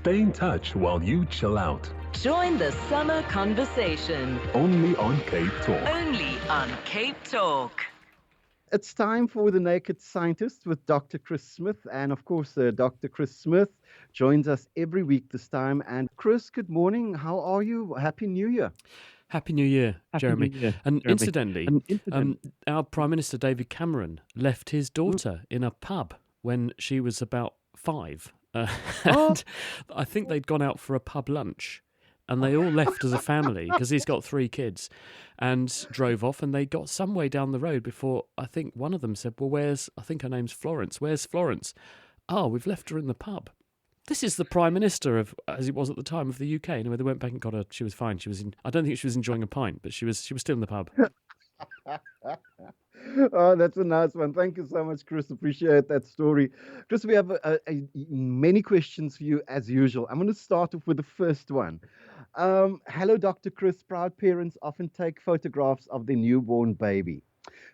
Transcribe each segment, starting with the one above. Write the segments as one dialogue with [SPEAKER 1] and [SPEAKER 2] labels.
[SPEAKER 1] stay in touch while you chill out.
[SPEAKER 2] Join the summer conversation.
[SPEAKER 1] Only on Cape Talk.
[SPEAKER 2] Only on Cape Talk.
[SPEAKER 3] It's time for The Naked Scientist with Dr. Chris Smith. And of course, Dr. Chris Smith joins us every week this time. And Chris, good morning. How are you? Happy New Year.
[SPEAKER 4] Happy New Year, Jeremy.
[SPEAKER 3] New Year,
[SPEAKER 4] and
[SPEAKER 3] Jeremy.
[SPEAKER 4] incidentally, our Prime Minister David Cameron left his daughter in a pub when she was about 5. And I think they'd gone out for a pub lunch. And they all left as a family because he's got 3 kids and drove off, and they got some way down the road before I think one of them said, well, I think her name's Florence. Where's Florence? Oh, we've left her in the pub. This is the Prime Minister of, as it was at the time, of the UK. Anyway, they went back and got her. She was fine. I don't think she was enjoying a pint, but she was still in the pub.
[SPEAKER 3] Oh, that's a nice one. Thank you so much, Chris. Appreciate that story. Chris, we have many questions for you as usual. I'm going to start off with the first one. Hello, Dr. Chris. Proud parents often take photographs of their newborn baby.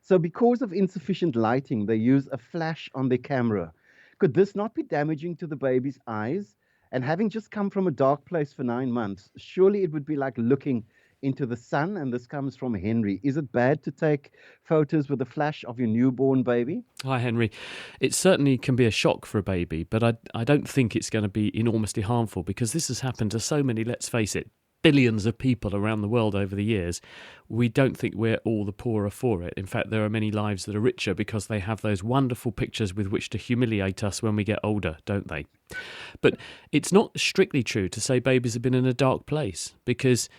[SPEAKER 3] So because of insufficient lighting, they use a flash on their camera. Could this not be damaging to the baby's eyes? And having just come from a dark place for 9 months, surely it would be like looking into the sun. And this comes from Henry. Is it bad to take photos with a flash of your newborn baby?
[SPEAKER 4] Hi, Henry. It certainly can be a shock for a baby, but I don't think it's going to be enormously harmful because this has happened to so many, let's face it, billions of people around the world over the years. We don't think we're all the poorer for it. In fact, there are many lives that are richer because they have those wonderful pictures with which to humiliate us when we get older, don't they? But it's not strictly true to say babies have been in a dark place because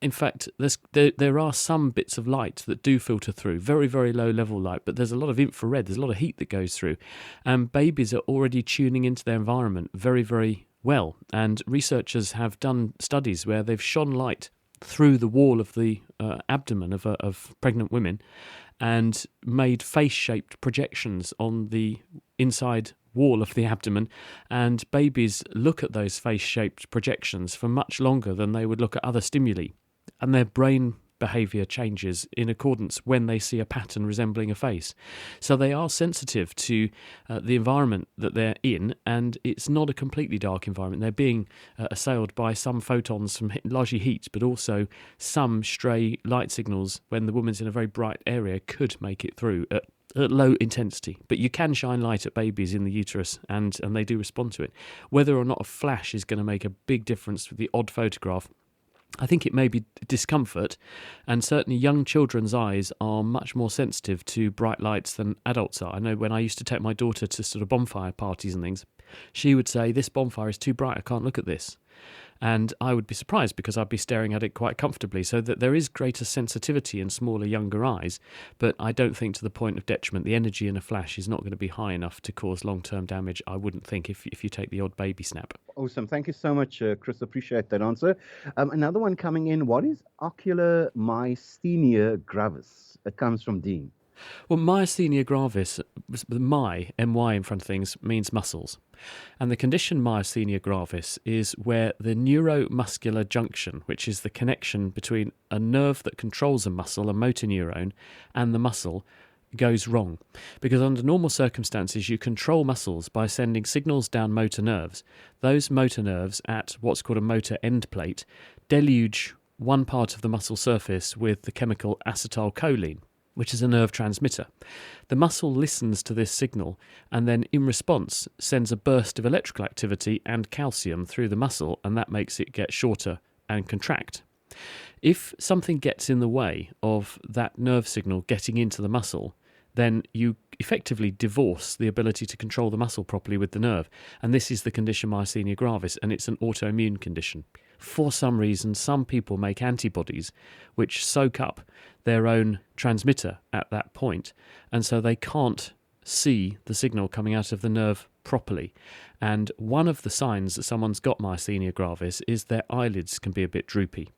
[SPEAKER 4] in fact, there are some bits of light that do filter through, very, very low level light, but there's a lot of infrared, there's a lot of heat that goes through. And babies are already tuning into their environment very, very well. And researchers have done studies where they've shone light through the wall of the abdomen of pregnant women and made face-shaped projections on the inside wall of the abdomen, and babies look at those face-shaped projections for much longer than they would look at other stimuli. And their brain behaviour changes in accordance when they see a pattern resembling a face. So they are sensitive to the environment that they're in, and it's not a completely dark environment. They're being assailed by some photons from largely heat, but also some stray light signals when the woman's in a very bright area could make it through at low intensity. But you can shine light at babies in the uterus, and they do respond to it. Whether or not a flash is going to make a big difference with the odd photograph, I think it may be discomfort, and certainly young children's eyes are much more sensitive to bright lights than adults are. I know when I used to take my daughter to sort of bonfire parties and things, she would say, this bonfire is too bright, I can't look at this. And I would be surprised because I'd be staring at it quite comfortably, so that there is greater sensitivity in smaller, younger eyes, but I don't think to the point of detriment. The energy in a flash is not going to be high enough to cause long-term damage, I wouldn't think, if you take the odd baby snap.
[SPEAKER 3] Awesome. Thank you so much, Chris. Appreciate that answer. Another one coming in. What is ocular myasthenia gravis? It comes from Dean.
[SPEAKER 4] Well, myasthenia gravis, the my in front of things, means muscles. And the condition myasthenia gravis is where the neuromuscular junction, which is the connection between a nerve that controls a muscle, a motor neuron, and the muscle, goes wrong. Because under normal circumstances, you control muscles by sending signals down motor nerves. Those motor nerves at what's called a motor end plate deluge one part of the muscle surface with the chemical acetylcholine, which is a nerve transmitter. The muscle listens to this signal and then in response sends a burst of electrical activity and calcium through the muscle, and that makes it get shorter and contract. If something gets in the way of that nerve signal getting into the muscle, then you effectively divorce the ability to control the muscle properly with the nerve. And this is the condition myasthenia gravis, and it's an autoimmune condition. For some reason, some people make antibodies which soak up their own transmitter at that point, and so they can't see the signal coming out of the nerve properly. And one of the signs that someone's got myasthenia gravis is their eyelids can be a bit droopy.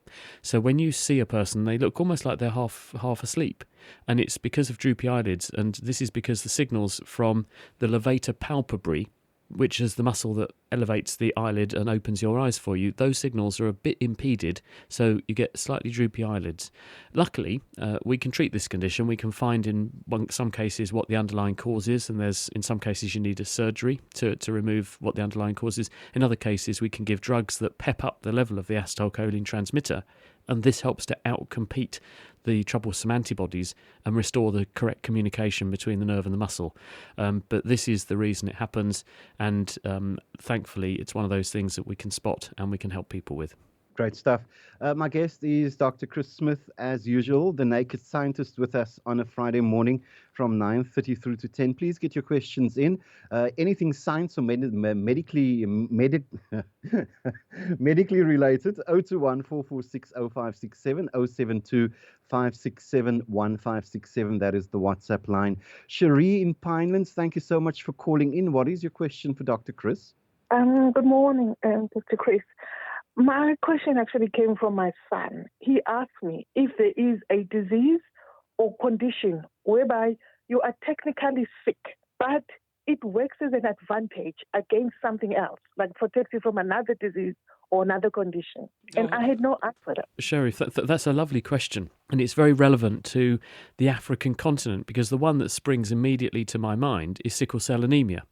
[SPEAKER 4] So when you see a person, they look almost like they're half asleep, and it's because of droopy eyelids. And this is because the signals from the levator palpebrae, which is the muscle that elevates the eyelid and opens your eyes for you, those signals are a bit impeded, so you get slightly droopy eyelids. Luckily, we can treat this condition. We can find in some cases what the underlying cause is, and in some cases you need a surgery to remove what the underlying cause is. In other cases, we can give drugs that pep up the level of the acetylcholine transmitter, and this helps to outcompete the troublesome antibodies and restore the correct communication between the nerve and the muscle. But this is the reason it happens, and thankfully it's one of those things that we can spot and we can help people with.
[SPEAKER 3] Great stuff. My guest is Dr. Chris Smith, as usual, the Naked Scientist, with us on a Friday morning from 9:30 through to 10. Please get your questions in. Anything science or medically related, 021 446 0567, 072 567 1567. That is the WhatsApp line. Cherie in Pinelands, thank you so much for calling in. What is your question for Dr. Chris?
[SPEAKER 5] Good morning, Dr. Chris. My question actually came from my son. He asked me if there is a disease or condition whereby you are technically sick, but it works as an advantage against something else, like protects you from another disease or another condition. And I had no answer.
[SPEAKER 4] Sherry, that's a lovely question. And it's very relevant to the African continent, because the one that springs immediately to my mind is sickle cell anemia.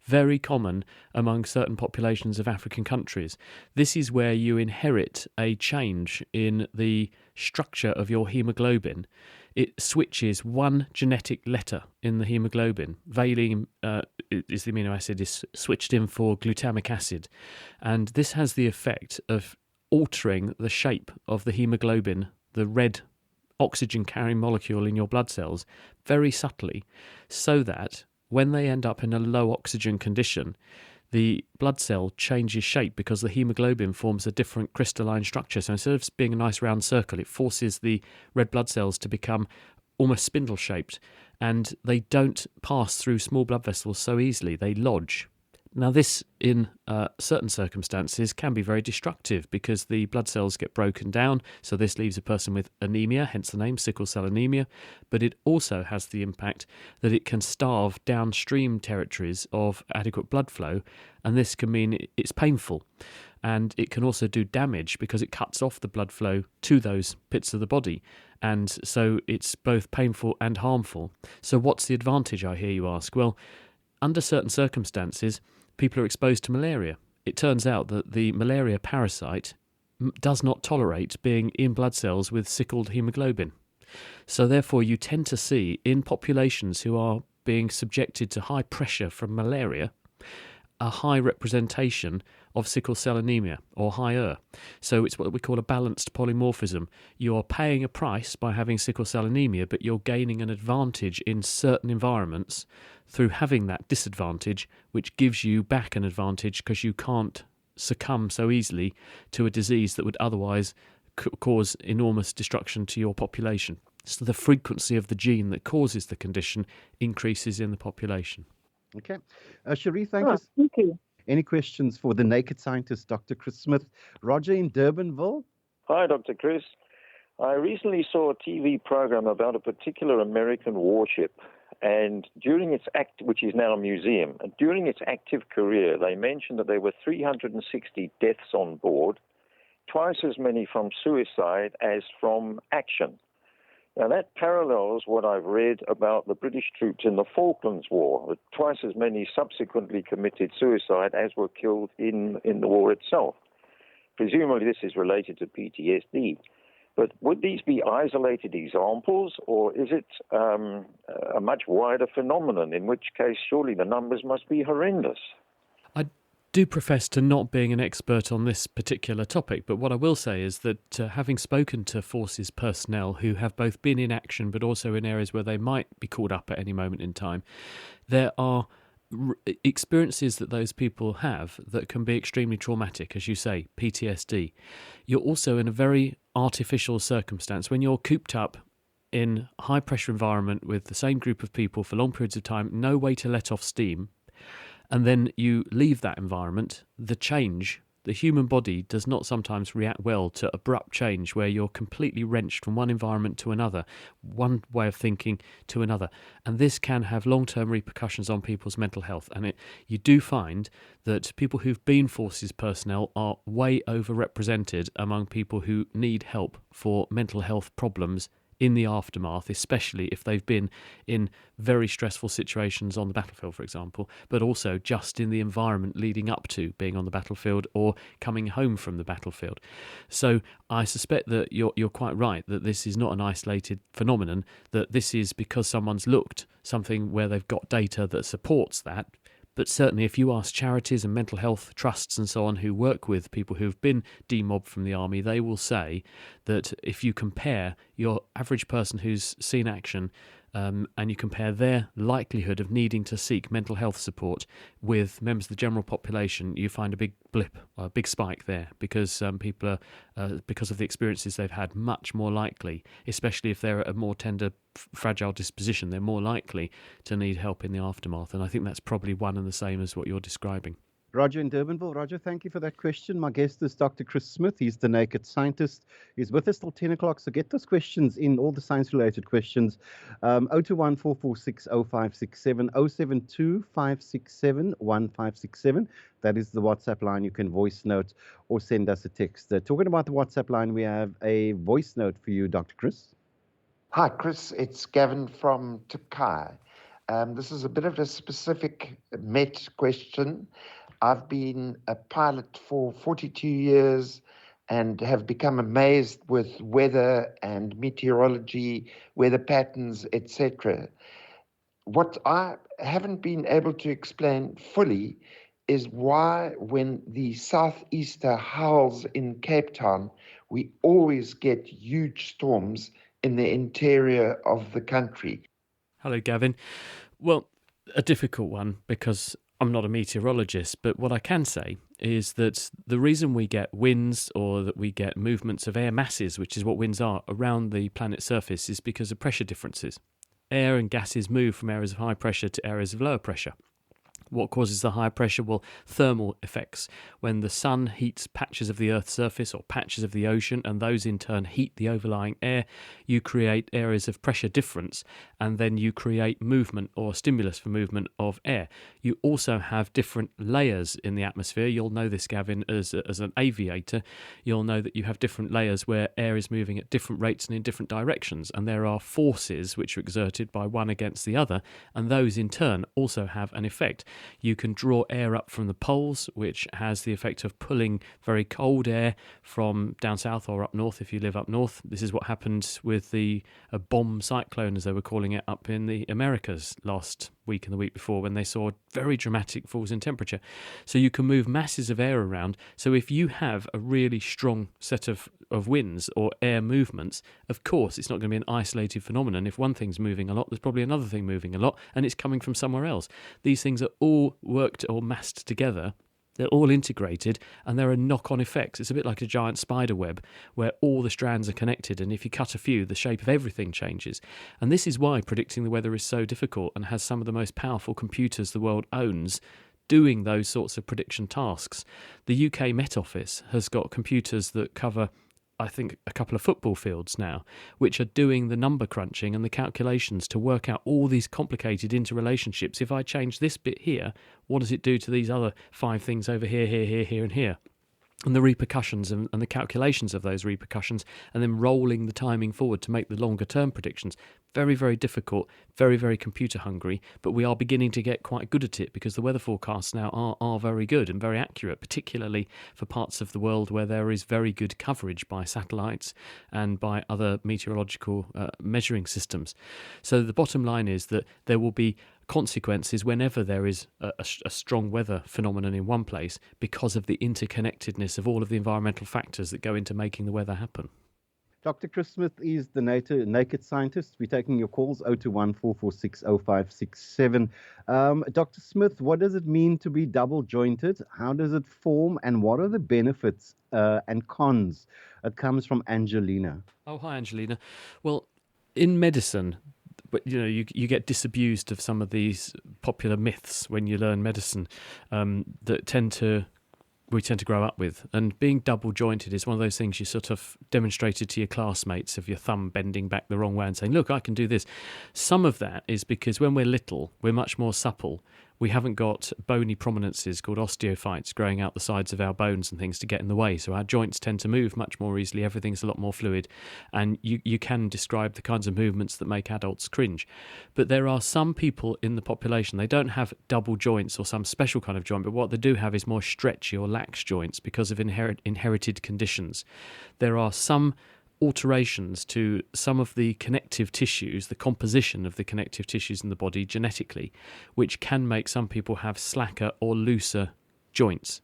[SPEAKER 4] Very common among certain populations of African countries. This is where you inherit a change in the structure of your hemoglobin. It switches one genetic letter in the hemoglobin. Valine is the amino acid, is switched in for glutamic acid. And this has the effect of altering the shape of the hemoglobin, the red oxygen-carrying molecule in your blood cells, very subtly, so that when they end up in a low oxygen condition, the blood cell changes shape because the hemoglobin forms a different crystalline structure. So instead of being a nice round circle, it forces the red blood cells to become almost spindle-shaped, and they don't pass through small blood vessels so easily. They lodge. Now, this, in certain circumstances, can be very destructive because the blood cells get broken down, so this leaves a person with anemia, hence the name sickle cell anemia, but it also has the impact that it can starve downstream territories of adequate blood flow, and this can mean it's painful. And it can also do damage because it cuts off the blood flow to those bits of the body, and so it's both painful and harmful. So what's the advantage, I hear you ask? Well, under certain circumstances, people are exposed to malaria. It turns out that the malaria parasite does not tolerate being in blood cells with sickled hemoglobin. So therefore you tend to see in populations who are being subjected to high pressure from malaria a high representation of sickle cell anemia, or higher. So it's what we call a balanced polymorphism. You're paying a price by having sickle cell anemia, but you're gaining an advantage in certain environments through having that disadvantage, which gives you back an advantage because you can't succumb so easily to a disease that would otherwise cause enormous destruction to your population. So the frequency of the gene that causes the condition increases in the population.
[SPEAKER 3] Okay. Cherie, thank you.
[SPEAKER 5] Thank you.
[SPEAKER 3] Any questions for the Naked Scientist, Dr. Chris Smith? Roger in Durbanville.
[SPEAKER 6] Hi, Dr. Chris. I recently saw a TV program about a particular American warship, and during its which is now a museum, and during its active career, they mentioned that there were 360 deaths on board, twice as many from suicide as from action. Now, that parallels what I've read about the British troops in the Falklands War, that twice as many subsequently committed suicide as were killed in the war itself. Presumably this is related to PTSD. But would these be isolated examples, or is it a much wider phenomenon, in which case surely the numbers must be horrendous?
[SPEAKER 4] I do profess to not being an expert on this particular topic, but what I will say is that having spoken to forces personnel who have both been in action but also in areas where they might be called up at any moment in time, there are experiences that those people have that can be extremely traumatic, as you say, PTSD. You're also in a very artificial circumstance when you're cooped up in a high pressure environment with the same group of people for long periods of time, no way to let off steam, and then you leave that environment. The change The human body does not sometimes react well to abrupt change where you're completely wrenched from one environment to another, one way of thinking to another. And this can have long-term repercussions on people's mental health. And you do find that people who've been forces personnel are way overrepresented among people who need help for mental health problems in the aftermath, especially if they've been in very stressful situations on the battlefield, for example, but also just in the environment leading up to being on the battlefield or coming home from the battlefield. So I suspect that you're quite right that this is not an isolated phenomenon, that this is because someone's looked something where they've got data that supports that. But certainly if you ask charities and mental health trusts and so on who work with people who've been demobbed from the army, they will say that if you compare your average person who's seen action and you compare their likelihood of needing to seek mental health support with members of the general population, you find a big blip, a big spike there, because people are, because of the experiences they've had, much more likely, especially if they're at a more tender, fragile disposition, they're more likely to need help in the aftermath. And I think that's probably one and the same as what you're describing.
[SPEAKER 3] Roger in Durbanville. Roger, thank you for that question. My guest is Dr. Chris Smith. He's the Naked Scientist. He's with us till 10 o'clock, so get those questions in, all the science-related questions. 021 446 0567, 072 567 1567. That is the WhatsApp line. You can voice note or send us a text. Talking about the WhatsApp line, we have a voice note for you, Dr. Chris.
[SPEAKER 7] Hi, Chris. It's Gavin from Tukai. This is a bit of a specific Met question. I've been a pilot for 42 years and have become amazed with weather and meteorology, weather patterns, etc. What I haven't been able to explain fully is why when the southeaster howls in Cape Town, we always get huge storms in the interior of the country.
[SPEAKER 4] Hello, Gavin. Well, a difficult one because I'm not a meteorologist, but what I can say is that the reason we get winds or that we get movements of air masses, which is what winds are, around the planet's surface is because of pressure differences. Air and gases move from areas of high pressure to areas of lower pressure. What causes the higher pressure? Well, thermal effects. When the sun heats patches of the Earth's surface or patches of the ocean, and those in turn heat the overlying air, you create areas of pressure difference, and then you create movement or stimulus for movement of air. You also have different layers in the atmosphere. You'll know this, Gavin, as an aviator. You'll know that you have different layers where air is moving at different rates and in different directions, and there are forces which are exerted by one against the other, and those in turn also have an effect. You can draw air up from the poles, which has the effect of pulling very cold air from down south or up north if you live up north. This is what happened with the bomb cyclone, as they were calling it, up in the Americas last week and the week before, when they saw very dramatic falls in temperature. So you can move masses of air around. So if you have a really strong set of winds or air movements, of course it's not going to be an isolated phenomenon. If one thing's moving a lot, there's probably another thing moving a lot, and it's coming from somewhere else. These things are all worked or massed together. They're all integrated, and there are knock-on effects. It's a bit like a giant spider web where all the strands are connected, and if you cut a few, the shape of everything changes. And this is why predicting the weather is so difficult and has some of the most powerful computers the world owns doing those sorts of prediction tasks. The UK Met Office has got computers that cover, I think, a couple of football fields now, which are doing the number crunching and the calculations to work out all these complicated interrelationships. If I change this bit here, what does it do to these other 5 things over here, here, here, here, and here? And the repercussions and the calculations of those repercussions, and then rolling the timing forward to make the longer term predictions. Very, very difficult, very, very computer hungry, but we are beginning to get quite good at it because the weather forecasts now are very good and very accurate, particularly for parts of the world where there is very good coverage by satellites and by other meteorological measuring systems. So the bottom line is that there will be consequences whenever there is a strong weather phenomenon in one place because of the interconnectedness of all of the environmental factors that go into making the weather happen.
[SPEAKER 3] Dr. Chris Smith is the Naked Scientist. We're taking your calls, 021 446 0567. Dr. Smith, what does it mean to be double jointed? How does it form? And what are the benefits and cons? It comes from Angelina.
[SPEAKER 4] Oh, hi, Angelina. Well, in medicine, but you get disabused of some of these popular myths when you learn medicine that tend to we tend to grow up with. And being double jointed is one of those things you sort of demonstrated to your classmates of your thumb bending back the wrong way and saying, look, I can do this. Some of that is because when we're little, we're much more supple. We haven't got bony prominences called osteophytes growing out the sides of our bones and things to get in the way. So our joints tend to move much more easily. Everything's a lot more fluid. And you can describe the kinds of movements that make adults cringe. But there are some people in the population, they don't have double joints or some special kind of joint, but what they do have is more stretchy or lax joints because of inherited conditions. There are some alterations to some of the connective tissues, the composition of the connective tissues in the body genetically, which can make some people have slacker or looser joints.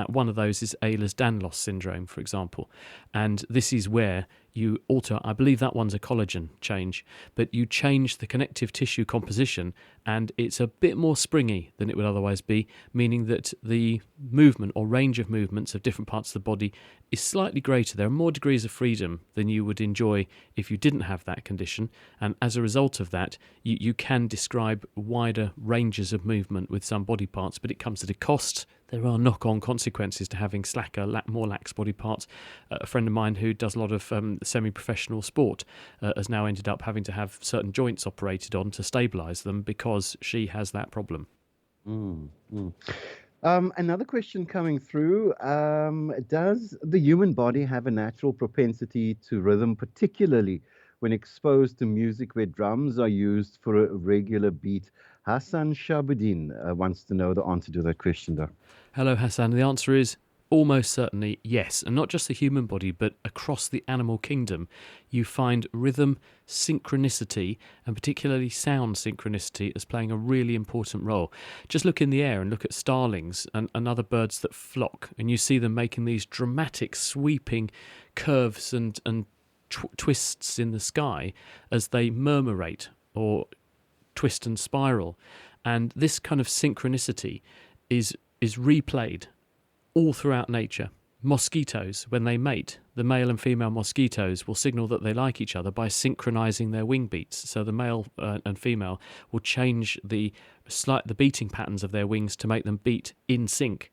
[SPEAKER 4] One of those is Ehlers-Danlos syndrome, for example. And this is where you alter, I believe that one's a collagen change, but you change the connective tissue composition and it's a bit more springy than it would otherwise be, meaning that the movement or range of movements of different parts of the body is slightly greater. There are more degrees of freedom than you would enjoy if you didn't have that condition. And as a result of that, you can describe wider ranges of movement with some body parts, but it comes at a cost. There are knock-on consequences to having slacker, more lax body parts. A friend of mine who does a lot of semi-professional sport has now ended up having to have certain joints operated on to stabilise them because she has that problem.
[SPEAKER 3] Another question coming through. Does the human body have a natural propensity to rhythm, particularly when exposed to music where drums are used for a regular beat? Hassan Shabuddin wants to know the answer to that question, though.
[SPEAKER 4] Hello, Hassan. The answer is almost certainly yes. And not just the human body, but across the animal kingdom, you find rhythm, synchronicity, and particularly sound synchronicity as playing a really important role. Just look in the air and look at starlings and other birds that flock, and you see them making these dramatic, sweeping curves and twists in the sky as they murmurate or twist and spiral. And this kind of synchronicity is replayed all throughout nature. Mosquitoes, when they mate, the male and female mosquitoes will signal that they like each other by synchronizing their wing beats. So the male and female will change the beating patterns of their wings to make them beat in sync.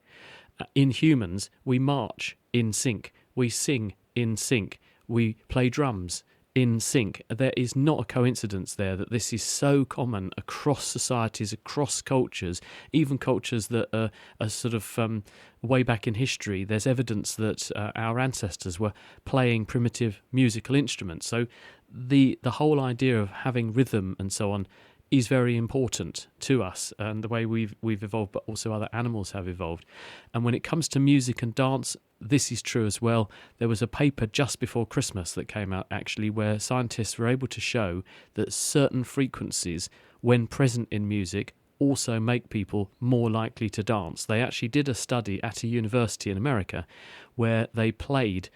[SPEAKER 4] In humans, we march in sync, we sing in sync, we play drums in sync. There is not a coincidence there that this is so common across societies, across cultures, even cultures that are sort of way back in history. There's evidence that our ancestors were playing primitive musical instruments. So the whole idea of having rhythm and so on is very important to us and the way we've evolved, but also other animals have evolved. And when it comes to music and dance, this is true as well. There was a paper just before Christmas that came out actually where scientists were able to show that certain frequencies, when present in music, also make people more likely to dance. They actually did a study at a university in America where they played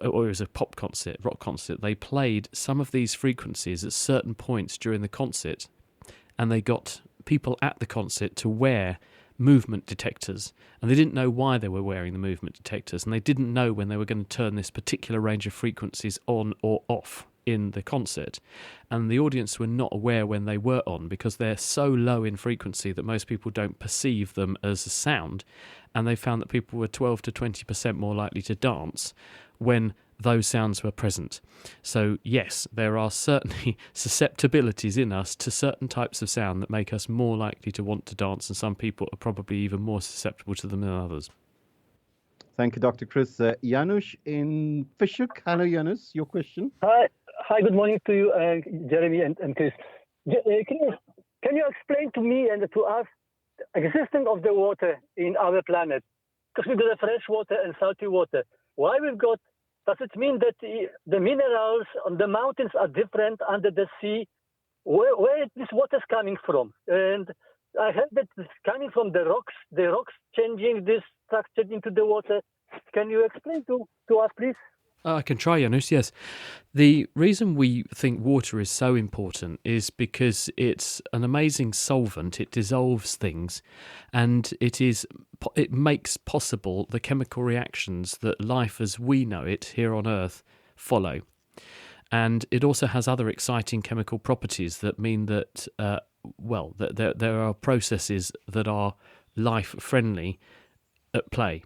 [SPEAKER 4] or it was a pop concert, rock concert, they played some of these frequencies at certain points during the concert, and they got people at the concert to wear movement detectors, and they didn't know why they were wearing the movement detectors, and they didn't know when they were going to turn this particular range of frequencies on or off in the concert, and the audience were not aware when they were on because they're so low in frequency that most people don't perceive them as a sound, and they found that people were 12 to 20% more likely to dance when those sounds were present. So yes, there are certainly susceptibilities in us to certain types of sound that make us more likely to want to dance, and some people are probably even more susceptible to them than others.
[SPEAKER 3] Thank you, Dr. Chris. Janusz in Fishhook. Hello, Janusz. Your question?
[SPEAKER 8] Hi. Good morning to you, Jeremy and Chris. Can you explain to me and to us the existence of the water in our planet? Because we've got the fresh water and salty water. Why does it mean that the minerals on the mountains are different under the sea? Where is this water coming from? And I heard that it's coming from the rocks changing this structure into the water. Can you explain to us, please?
[SPEAKER 4] I can try, Janusz, yes. The reason we think water is so important is because it's an amazing solvent. It dissolves things, and it makes possible the chemical reactions that life as we know it here on Earth follow. And it also has other exciting chemical properties that mean that, that there are processes that are life-friendly at play.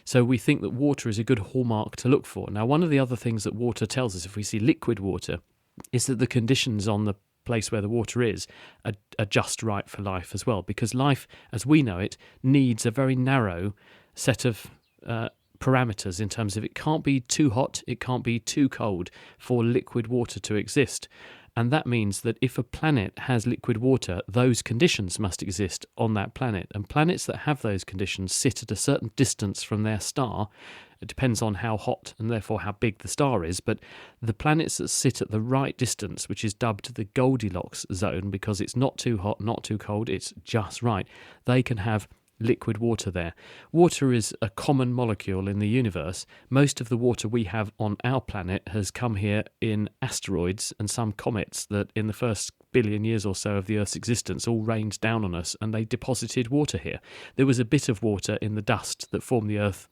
[SPEAKER 4] So we think that water is a good hallmark to look for. Now, one of the other things that water tells us, if we see liquid water, is that the conditions on the place where the water is are just right for life as well, because life, as we know it, needs a very narrow set of parameters in terms of it can't be too hot, it can't be too cold for liquid water to exist. And that means that if a planet has liquid water, those conditions must exist on that planet. And planets that have those conditions sit at a certain distance from their star. It depends on how hot and therefore how big the star is. But the planets that sit at the right distance, which is dubbed the Goldilocks zone because it's not too hot, not too cold, it's just right, they can have liquid water there. Water is a common molecule in the universe. Most of the water we have on our planet has come here in asteroids and some comets that in the first billion years or so of the Earth's existence all rained down on us, and they deposited water here. There was a bit of water in the dust that formed the Earth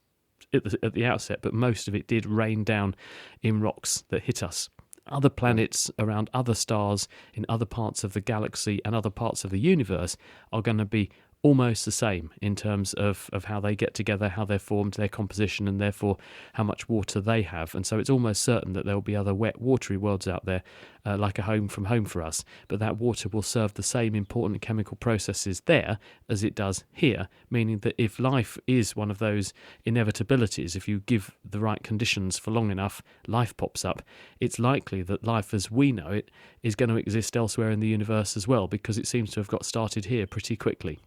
[SPEAKER 4] at the outset, but most of it did rain down in rocks that hit us. Other planets around other stars in other parts of the galaxy and other parts of the universe are going to be almost the same in terms of how they get together, how they're formed, their composition, and therefore how much water they have. And so it's almost certain that there will be other wet, watery worlds out there, like a home from home for us. But that water will serve the same important chemical processes there as it does here, meaning that if life is one of those inevitabilities, if you give the right conditions for long enough, life pops up. It's likely that life as we know it is going to exist elsewhere in the universe as well, because it seems to have got started here pretty quickly.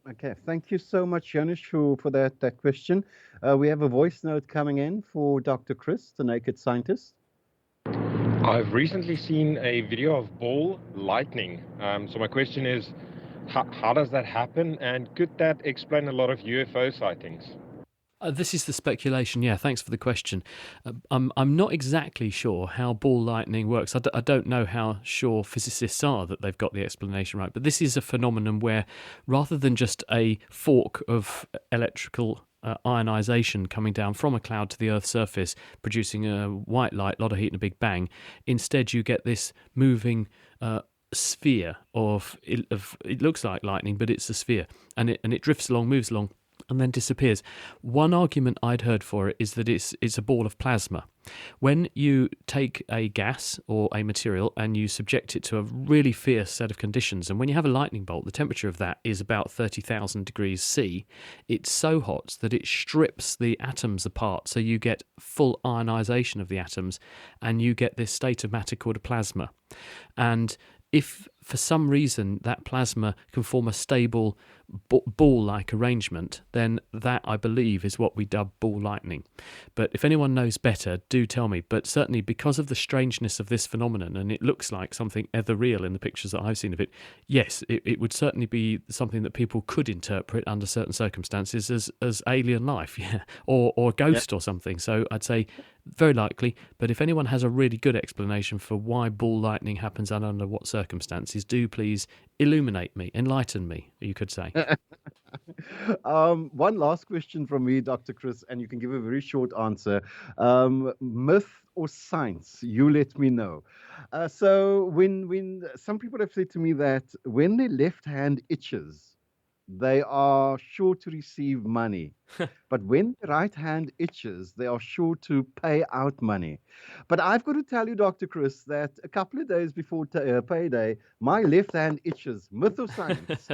[SPEAKER 3] Okay, thank you so much, Janusz, for that question. We have a voice note coming in for Dr. Chris, the Naked Scientist.
[SPEAKER 9] I've recently seen a video of ball lightning. So my question is, how does that happen? And could that explain a lot of UFO sightings?
[SPEAKER 4] This is the speculation. Yeah, thanks for the question. I'm not exactly sure how ball lightning works. I don't know how sure physicists are that they've got the explanation right. But this is a phenomenon where, rather than just a fork of electrical ionization coming down from a cloud to the Earth's surface, producing a white light, a lot of heat and a big bang, instead you get this moving sphere of it looks like lightning, but it's a sphere, and it drifts along, moves along, and then disappears. One argument I'd heard for it is that it's a ball of plasma. When you take a gas or a material and you subject it to a really fierce set of conditions, and when you have a lightning bolt, the temperature of that is about 30,000 degrees C, it's so hot that it strips the atoms apart, so you get full ionization of the atoms, and you get this state of matter called a plasma. And if for some reason that plasma can form a stable ball-like arrangement, then that, I believe, is what we dub ball lightning. But if anyone knows better, do tell me. But certainly because of the strangeness of this phenomenon, and it looks like something ethereal in the pictures that I've seen of it, yes, it would certainly be something that people could interpret under certain circumstances as alien life, yeah, or ghost or something. So I'd say very likely. But if anyone has a really good explanation for why ball lightning happens and under what circumstances, do please illuminate me, enlighten me, you could say.
[SPEAKER 3] One last question from me, Dr. Chris, and you can give a very short answer. Myth or science? You let me know. So when some people have said to me that when their left hand itches, they are sure to receive money. But when the right hand itches, they are sure to pay out money. But I've got to tell you, Dr. Chris, that a couple of days before payday, my left hand itches. Myth or science?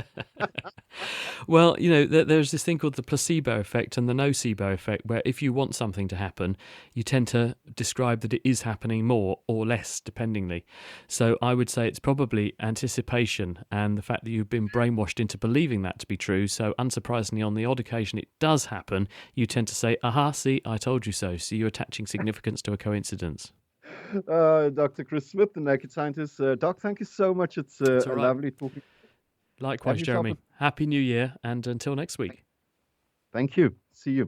[SPEAKER 4] Well, there's this thing called the placebo effect and the nocebo effect, where if you want something to happen, you tend to describe that it is happening more or less, dependingly. So I would say it's probably anticipation and the fact that you've been brainwashed into believing that to be true. So unsurprisingly, on the odd occasion it does happen, you tend to say, aha, see, I told you so. So you're attaching significance to a coincidence.
[SPEAKER 3] Dr. Chris Smith, the Naked Scientist. Doc, thank you so much. It's
[SPEAKER 4] all right.
[SPEAKER 3] lovely talking.
[SPEAKER 4] Likewise, Jeremy. Happy New Year, and until next week.
[SPEAKER 3] Thank you. See you.